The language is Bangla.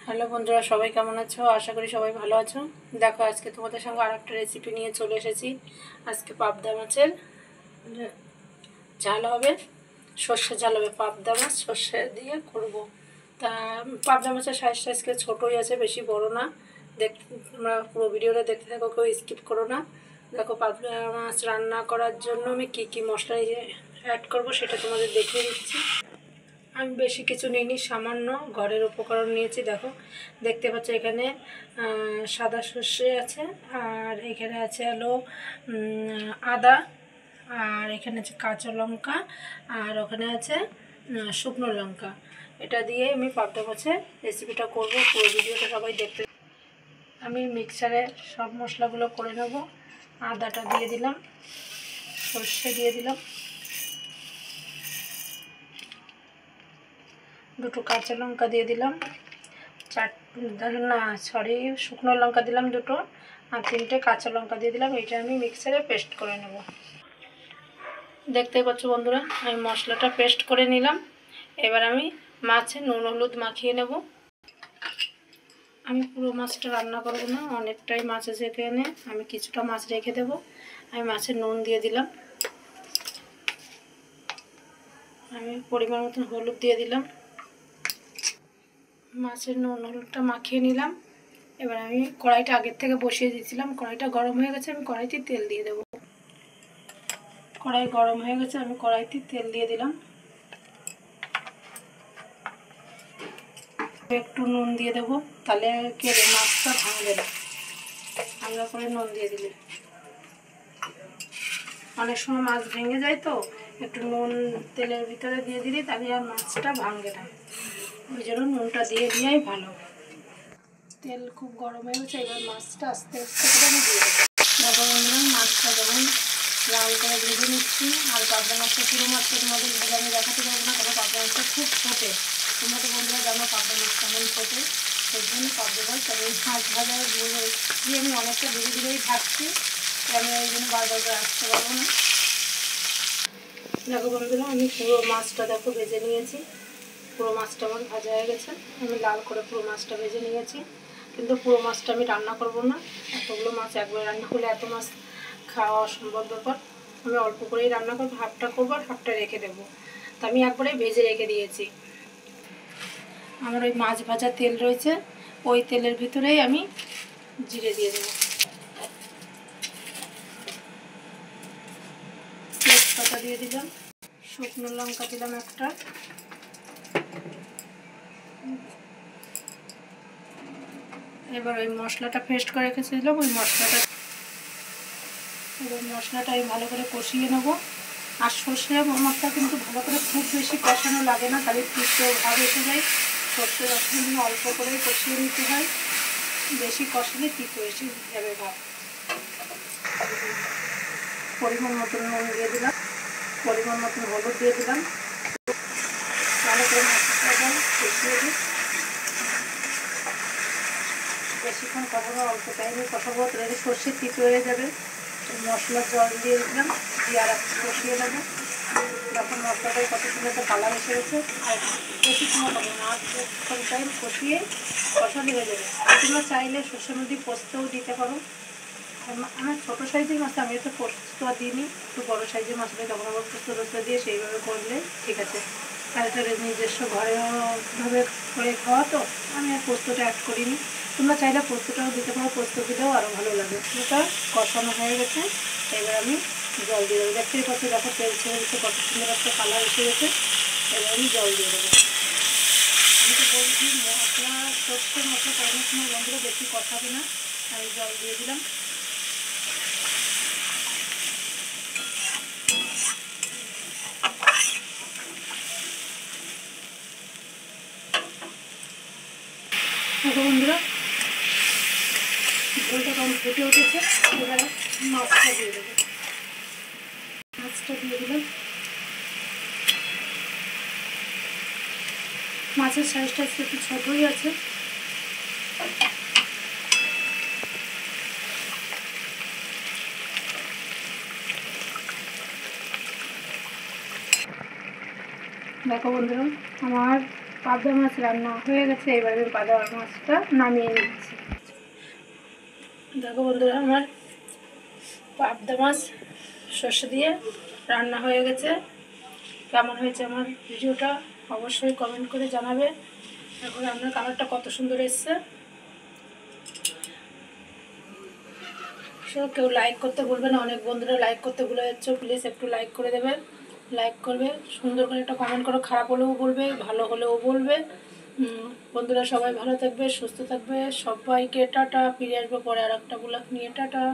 হ্যালো বন্ধুরা, সবাই কেমন আছো? আশা করি সবাই ভালো আছো। দেখো, আজকে তোমাদের সঙ্গে আরেকটা রেসিপি নিয়ে চলে এসেছি। আজকে পাবদা মাছের ঝাল হবে, সর্ষে ঝাল হবে। পাবদা মাছ সর্ষে দিয়ে করব। তা পাবদা মাছের সাইজটা আজকে ছোটোই আছে, বেশি বড় না। তোমরা পুরো ভিডিওটা দেখতে থাকো, কেউ স্কিপ করো না। দেখো, পাবদা মাছ রান্না করার জন্য আমি কী কী মশলা অ্যাড করব সেটা তোমাদের দেখিয়ে দিচ্ছি। আমি বেশি কিছু নিইনি, সামান্য ঘরের উপকরণ নিয়েছি। দেখো, দেখতে পাচ্ছ এখানে সাদা সর্ষে আছে, আর এখানে আছে হলো আদা, আর এখানে আছে কাঁচা লঙ্কা, আর ওখানে আছে শুকনো লঙ্কা। এটা দিয়ে আমি পাবদা মাছের রেসিপিটা করবো। পুরো ভিডিওটা সবাই দেখতে। আমি মিক্সারে সব মশলাগুলো করে নেব। আদাটা দিয়ে দিলাম, সর্ষে দিয়ে দিলাম, দুটো কাঁচা লঙ্কা দিয়ে দিলাম, শুকনো লঙ্কা দিলাম দুটো, আর 3টে কাঁচা লঙ্কা দিয়ে দিলাম। এটা আমি মিক্সারে পেস্ট করে নেব। দেখতেই পাচ্ছ বন্ধুরা, আমি মশলাটা পেস্ট করে নিলাম। এবার আমি মাছে নুন হলুদ মাখিয়ে নেব। আমি পুরো মাছটা রান্না করব না, অনেকটাই মাছ আছে এখানে, আমি কিছুটা মাছ রেখে দেব। আমি মাছে নুন দিয়ে দিলাম, আমি পরিমাণ মতন হলুদ দিয়ে দিলাম। মাছের নুন হলুদটা মাখিয়ে নিলাম। এবার আমি কড়াইটা আগের থেকে বসিয়ে দিয়েছিলাম, কড়াইটা গরম হয়ে গেছে। আমি কড়াইতে তেল দিয়ে দেবো। কড়াই গরম হয়ে গেছে, আমি কড়াইতে তেল দিয়ে দিলাম। একটু নুন দিয়ে দেবো, তাহলে মাছটা ভাঙবে না। হালকা করে নুন দিয়ে দিলে, অনেক সময় মাছ ভেঙে যায়, তো একটু নুন তেলের ভিতরে দিয়ে দিলে তাহলে আর মাছটা ভাঙবে না। ওই জন্য নুনটা দিয়ে দিয়েই ভালো। তেল খুব গরম হয়ে গেছে, এবার মাছটা আস্তে আস্তে করে আমি দিয়ে দেবো। দেখো বন্ধুরা, মাছটা যখন লাল করে ভেজে নিচ্ছি, আর পাবদা মাছটা পুরো মাছটা তোমাদের ভেজে আমি দেখাতে পারবো না, কারণ পাবদা মাছটা খুব ফোটে। তোমরা তো বন্ধুরা জানো পাবদা মাছ কেমন ফোটে। সেই জন্য পাবদা মাছ তবে মাছ ভাজা দিয়ে আমি অনেকটা ধীরে ধীরেই থাকছি, আমি ওই জন্য বারবার করে আসতে পারবো না। দেখো বন্ধুরা, আমি পুরো মাছটা দেখো ভেজে নিয়েছি। পুরো মাছটা আমার ভাজা হয়ে গেছে। আমি লাল করে পুরো মাছটা ভেজে নিয়েছি, কিন্তু পুরো মাছটা আমি রান্না করব না। এতগুলো মাছ একবার রান্না করলে এত মাছ খাওয়া অসম্ভব ব্যাপার। আমি অল্প করেই রান্না করবো, হাফটা করবো আর হাফটা রেখে দেবো। তা আমি একবারে ভেজে রেখে দিয়েছি। আমার ওই মাছ ভাজা তেল রয়েছে, ওই তেলের ভিতরেই আমি জিরে দিয়ে দেবো, তেজপাতা দিয়ে দিলাম, শুকনো লঙ্কা দিলাম একটা, এবার ওই মশলাটা পেস্ট করে রেখেছিলাম, ওই মশলাটা আমি ভালো করে কষিয়ে নেবো। আর সর্ষে মাছটা কিন্তু ভালো করে খুব বেশি কষানো লাগে না, তাহলে তিতো ভাব এসে যায়। সর্ষে রসুন অল্প করেই কষিয়ে নিতে হয়, বেশি কষালে তিতো এসে যাবে ভাব। পরিমাণ মতন নুন দিয়ে দিলাম, পরিমাণ মতন হলুদ দিয়ে দিলাম। ভালো করে মশলাটা কষিয়ে দিই। বেশিক্ষণ কষাবো, অল্প টাইমে কষাবো, তাহলে সর্ষে তিতো হয়ে যাবে। মশলার জল দিয়ে দিলাম, দিয়ে আর একটু কষিয়ে নেবো। যখন মশলাটাই কত সুন্দর একটা কালার এসে গেছে, আর বেশি সময় পাবো না, আর একটু টাইম কষিয়ে কষানো হয়ে যাবে। তোমরা চাইলে সর্ষের মধ্যে পোস্তও দিতে পারো। আমার ছোটো সাইজের মাছ, আমি তো পোস্ত দিইনি, একটু বড়ো সাইজের মাছটা তখন আবার পোস্ত দিয়ে সেইভাবে করলে ঠিক আছে। আর এটা নিজস্ব ঘরেভাবে করে খাওয়া, তো আমি আর পোস্তটা অ্যাড করিনি। তোমরা চাইলে পোস্তটাও দিতে পারো, পোস্ত দিলেও আরও ভালো লাগে। ওটা কষানো হয়ে গেছে, এবার আমি জল দিয়ে দেবো। দেখতেই পাচ্ছ, দেখো তেল ছেড়ে দিচ্ছে, কত সুন্দর একটা কালার এসে গেছে। এবার আমি জল দিয়ে দেবো। আমি তো বলছি মশলা, সর্ষে মশলা করানোর সময় বন্ধুরা বেশি কষাবে না। আমি জল দিয়ে দিলাম। দেখো বন্ধুরা, ঝোলটা কম ফুটে উঠেছে, এবার মাছটা দিয়ে দেবো। মাছটা দিয়ে দিলাম। মাছের সাইজটা একটু ছোটোই আছে। দেখো বন্ধুরা, আমার পাবদা মাছ রান্না হয়ে গেছে, এবারে আমি পাবদা মাছটা নামিয়ে নিচ্ছি। দেখো বন্ধুরা, আমার পাবদা মাছ সর্ষে দিয়ে রান্না হয়ে গেছে। কেমন হয়েছে আমার ভিডিওটা অবশ্যই কমেন্ট করে জানাবে। এখন রান্নার কালারটা কত সুন্দর এসছে। কেউ লাইক করতে ভুলবে না, অনেক বন্ধুরা লাইক করতে ভুলে যাচ্ছ, প্লিজ একটু লাইক করে দেবে, লাইক করবে, সুন্দর করে একটা কমেন্ট করো, খারাপ হলেও বলবে, ভালো হলেও বলবে। বন্ধুরা সবাই ভালো থাকবে, সুস্থ থাকবে, সবাইকে টাটা। ফিরে আসবো পরে আর একটা ব্লগ নিয়ে, টাটা।